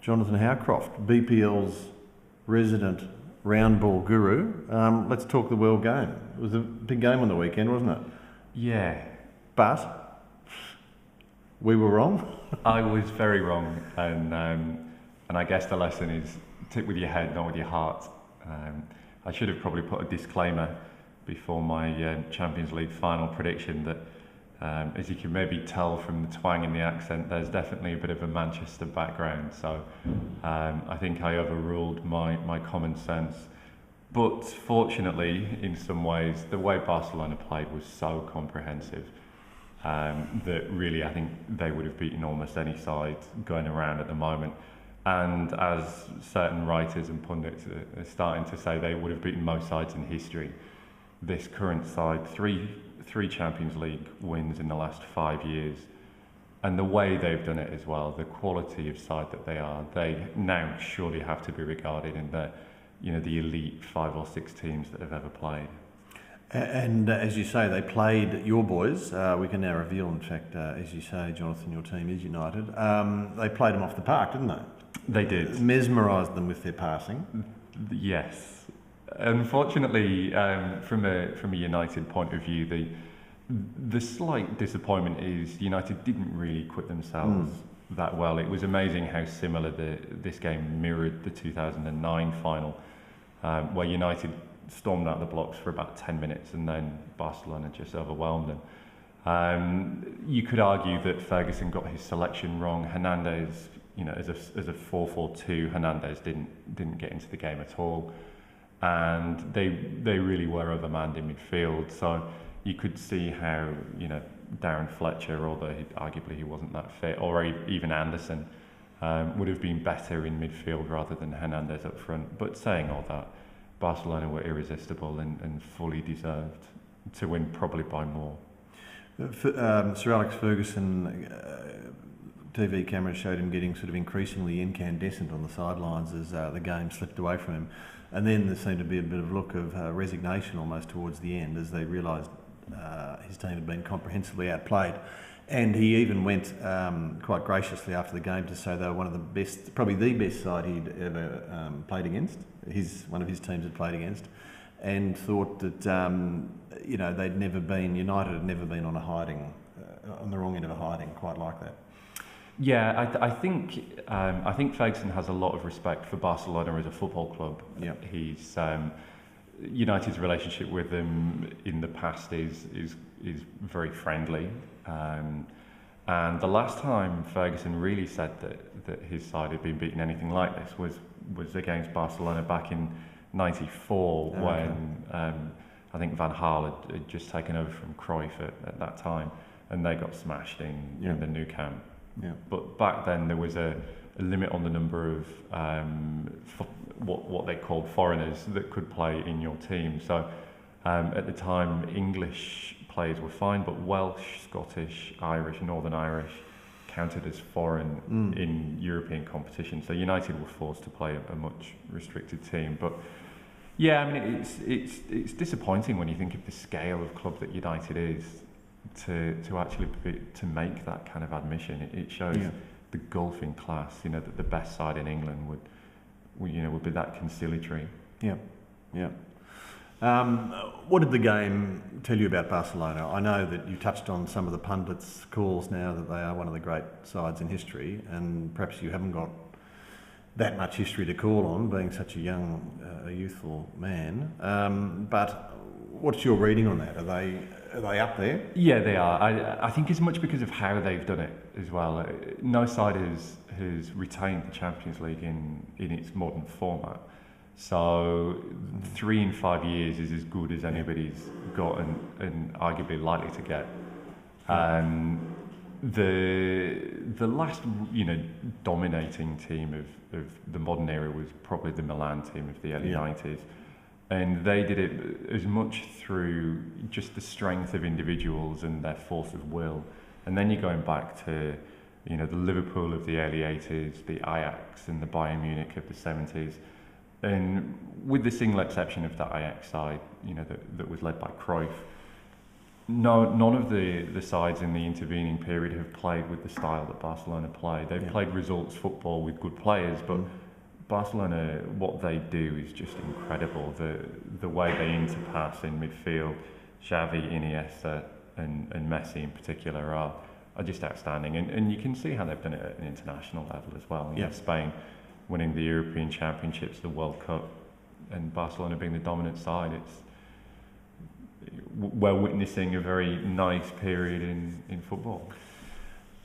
Jonathan Howcroft, BPL's resident round ball guru. Let's talk the world game. It was a big game on the weekend, wasn't it? Yeah. But we were wrong. I was very wrong, and I guess the lesson is tip with your head, not with your heart. I should have probably put a disclaimer before my Champions League final prediction that, as you can maybe tell from the twang in the accent, there's definitely a bit of a Manchester background. So I think I overruled my common sense. But fortunately, in some ways, the way Barcelona played was so comprehensive that really I think they would have beaten almost any side going around at the moment. And as certain writers and pundits are starting to say, they would have beaten most sides in history. This current side, three Champions League wins in the last 5 years, and the way they've done it as well, the quality of side that they are, they now surely have to be regarded in the elite 5 or 6 teams that have ever played. And as you say, they played your boys. We can now reveal, in fact, as you say, Jonathan, your team is United. They played them off the park, didn't they? They did. Mesmerised them with their passing. Yes. Unfortunately, from a United point of view, the slight disappointment is United didn't really quit themselves that well. It was amazing how similar this game mirrored the 2009 final, where United stormed out the blocks for about 10 minutes and then Barcelona just overwhelmed them. You could argue that Ferguson got his selection wrong. Hernandez, as a 4-4-2, Hernandez didn't get into the game at all, and they really were overmanned in midfield. So you could see how Darren Fletcher, although arguably he wasn't that fit, or even Anderson, would have been better in midfield rather than Hernandez up front. But saying all that, Barcelona were irresistible and fully deserved to win, probably by more. Sir Alex Ferguson, TV cameras showed him getting sort of increasingly incandescent on the sidelines as the game slipped away from him. And then there seemed to be a bit of look of resignation almost towards the end as they realised his team had been comprehensively outplayed. And he even went quite graciously after the game to say they were one of the best, probably the best side he'd ever played against. One of his teams had played against, and thought that United had never been on the wrong end of a hiding quite like that. Yeah, I think Ferguson has a lot of respect for Barcelona as a football club. Yeah. He's United's relationship with them in the past is very friendly. And the last time Ferguson really said that his side had been beaten anything like this was against Barcelona back in '94, when I think Van Gaal had just taken over from Cruyff at that time, and they got smashed in the Nou Camp. Yeah. But back then there was a limit on the number of what they called foreigners that could play in your team. So at the time, English players were fine, but Welsh, Scottish, Irish, Northern Irish counted as foreign in European competition. So United were forced to play a much restricted team. But yeah, I mean, it's disappointing when you think of the scale of club that United is to actually to make that kind of admission. It shows the gulf in class. That the best side in England would be that conciliatory. Yeah, yeah. What did the game tell you about Barcelona? I know that you touched on some of the pundits' calls now that they are one of the great sides in history, and perhaps you haven't got that much history to call on, being such a young, youthful man. But what's your reading on that? Are they up there? Yeah, they are. I think it's much because of how they've done it as well. No side has retained the Champions League in its modern format. So 3 in 5 years is as good as anybody's got and arguably likely to get. The last dominating team of the modern era was probably the Milan team of the early 90s. And they did it as much through just the strength of individuals and their force of will. And then you're going back to the Liverpool of the early 80s, the Ajax and the Bayern Munich of the 70s. And with the single exception of that Ajax side, that was led by Cruyff, No, none of the sides in the intervening period have played with the style that Barcelona play. They've played results football with good players, but Barcelona, what they do is just incredible. The way they interpass in midfield, Xavi, Iniesta, and Messi in particular are just outstanding. And you can see how they've done it at an international level as well. You know, Spain winning the European Championships, the World Cup, and Barcelona being the dominant side. We're witnessing a very nice period in football.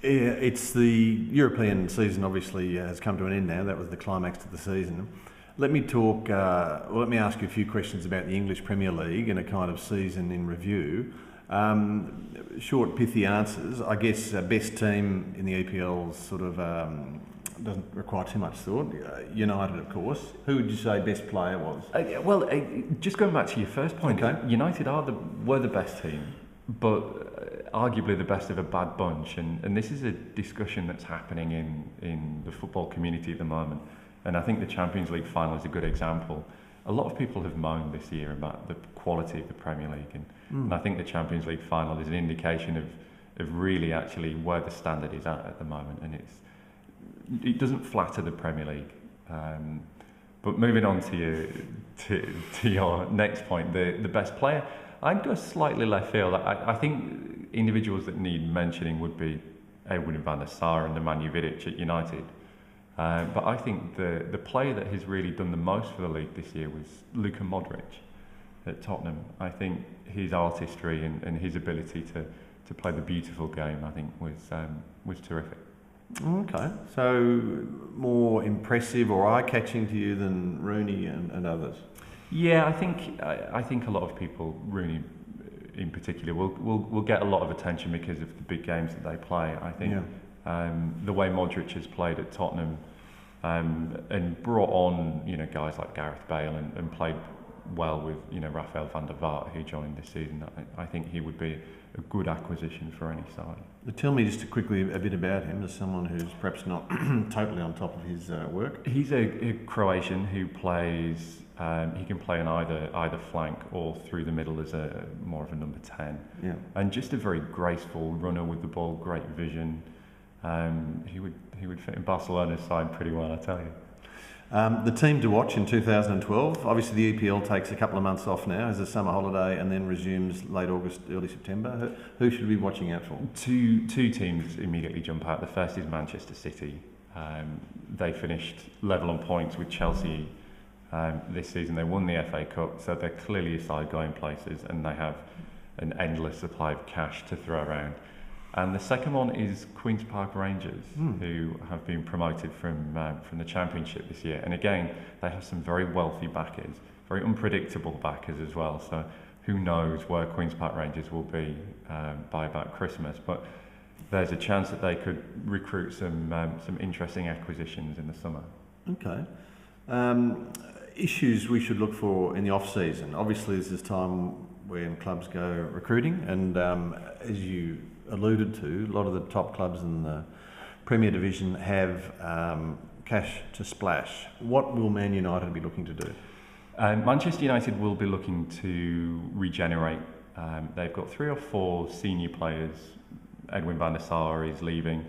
Yeah, it's the European season obviously has come to an end now. That was the climax to the season. Let me ask you a few questions about the English Premier League and a kind of season in review. Short, pithy answers. I guess best team in the EPL sort of doesn't require too much thought. United, of course. Who would you say best player was? Just going back to your first point, United were the best team, but arguably the best of a bad bunch. And this is a discussion that's happening in the football community at the moment. And I think the Champions League final is a good example. A lot of people have moaned this year about the quality of the Premier League, and I think the Champions League final is an indication of really actually where the standard is at the moment, and it doesn't flatter the Premier League. But moving on to your next point, the best player, I'd go slightly left field. I think individuals that need mentioning would be Edwin van der Sar and Nemanja Vidic at United. But I think the player that has really done the most for the league this year was Luka Modric at Tottenham. I think his artistry and his ability to play the beautiful game, I think, was terrific. Okay, so more impressive or eye-catching to you than Rooney and others? Yeah, I think a lot of people, Rooney in particular, will get a lot of attention because of the big games that they play. I think the way Modric has played at Tottenham and brought on guys like Gareth Bale and played well with Rafael van der Vaart, who joined this season. I think he would be a good acquisition for any side. Tell me just quickly a bit about him as someone who's perhaps not totally on top of his work. He's a Croatian who plays. He can play on either flank or through the middle as more of a number 10. Yeah. And just a very graceful runner with the ball, great vision. He would fit in Barcelona's side pretty well, I tell you. The team to watch in 2012, obviously the EPL takes a couple of months off now as a summer holiday and then resumes late August, early September. Who should we be watching out for? Two teams immediately jump out. The first is Manchester City. They finished level on points with Chelsea this season. They won the FA Cup, so they're clearly a side going places and they have an endless supply of cash to throw around. And the second one is Queen's Park Rangers, who have been promoted from the Championship this year. And again, they have some very wealthy backers, very unpredictable backers as well. So who knows where Queen's Park Rangers will be by about Christmas. But there's a chance that they could recruit some interesting acquisitions in the summer. Okay. Issues we should look for in the off-season. Obviously, this is time when clubs go recruiting, and as you alluded to, a lot of the top clubs in the Premier Division have cash to splash. What will Man United be looking to do? Manchester United will be looking to regenerate. They've got 3 or 4 senior players. Edwin van der Sar is leaving.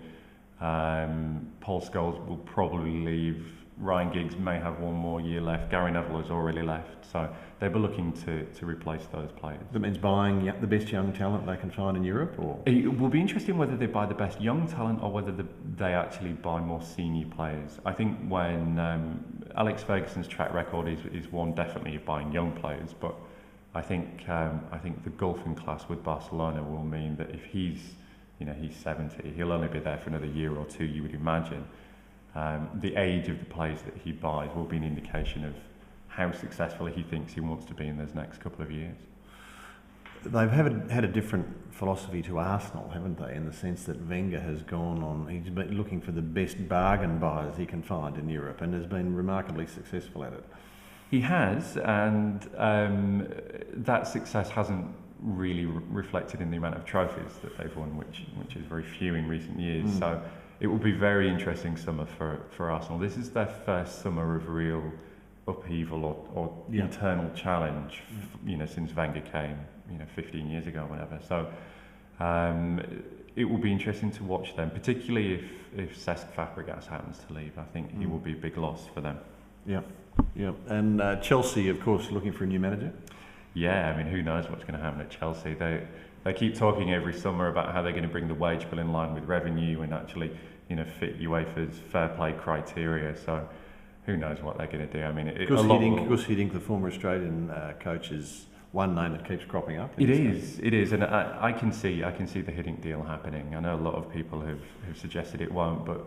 Paul Scholes will probably leave. Ryan Giggs may have 1 more year left. Gary Neville has already left. So they'll be looking to replace those players. That means buying the best young talent they can find in Europe? Or it will be interesting whether they buy the best young talent or whether they actually buy more senior players. I think when Alex Ferguson's track record is one definitely of buying young players, but I think the golfing class with Barcelona will mean that if he's 70, he'll only be there for another year or 2, you would imagine. The age of the players that he buys will be an indication of how successful he thinks he wants to be in those next couple of years. They've had a different philosophy to Arsenal, haven't they, in the sense that Wenger has gone on, he's been looking for the best bargain buyers he can find in Europe and has been remarkably successful at it. He has, and that success hasn't really reflected in the amount of trophies that they've won, which is very few in recent years. So it will be very interesting summer for Arsenal. This is their first summer of real upheaval or internal challenge, since Wenger came 15 years ago or whatever. So it will be interesting to watch them, particularly if Cesc Fabregas happens to leave. I think he will be a big loss for them. Yeah. And Chelsea, of course, looking for a new manager. Yeah, I mean, who knows what's going to happen at Chelsea? They keep talking every summer about how they're going to bring the wage bill in line with revenue and actually, fit UEFA's fair play criteria. So who knows what they're going to do? I mean, Gus Hiddink, the former Australian coach, is one name that keeps cropping up. It is, and I can see the Hiddink deal happening. I know a lot of people have suggested it won't, but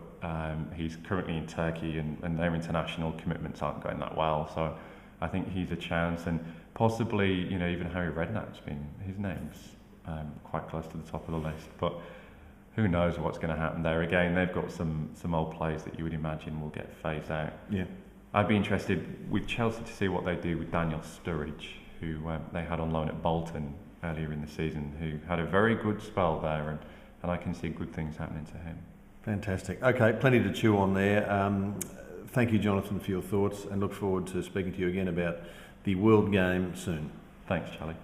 he's currently in Turkey, and their international commitments aren't going that well. So I think he's a chance, and possibly, even Harry Redknapp's his name's quite close to the top of the list. But who knows what's going to happen there? Again, they've got some old players that you would imagine will get phased out. Yeah, I'd be interested with Chelsea to see what they do with Daniel Sturridge, who they had on loan at Bolton earlier in the season, who had a very good spell there, and I can see good things happening to him. Fantastic. Okay, plenty to chew on there. Thank you, Jonathan, for your thoughts, and look forward to speaking to you again about the World Game soon. Thanks, Charlie.